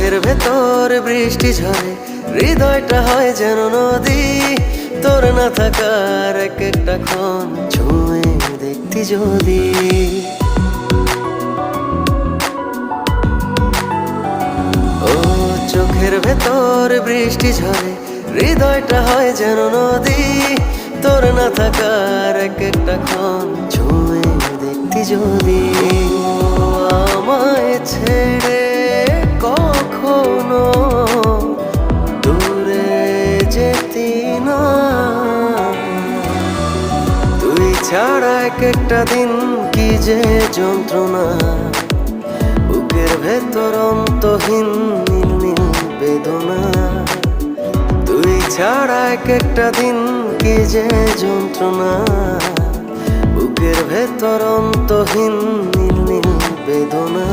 চোখের ভেতর বৃষ্টি ঝরে, হৃদয়টা হয় যেন নদী। তোর না থাকার এক একটা ক্ষণ ছুঁয়ে দেখতি যদি। ও চোখের ভেতর বৃষ্টি ঝরে, হৃদয়টা হয় যেন নদী। তোর না থাকার এক একটা ক্ষণ ছুঁয়ে দেখতি যদি। আমায় ছেড়ে কখনো দূরে যেতি না, তুই ছাড়া এক একটা দিন কি যে যন্ত্রণা। বুকের ভেতর অন্তহীন নীল নীল বেদনা, তুই ছাড়া এক একটা দিন কি যে যন্ত্রণা। বুকের ভেতর অন্তহীন নীল নীল বেদনা।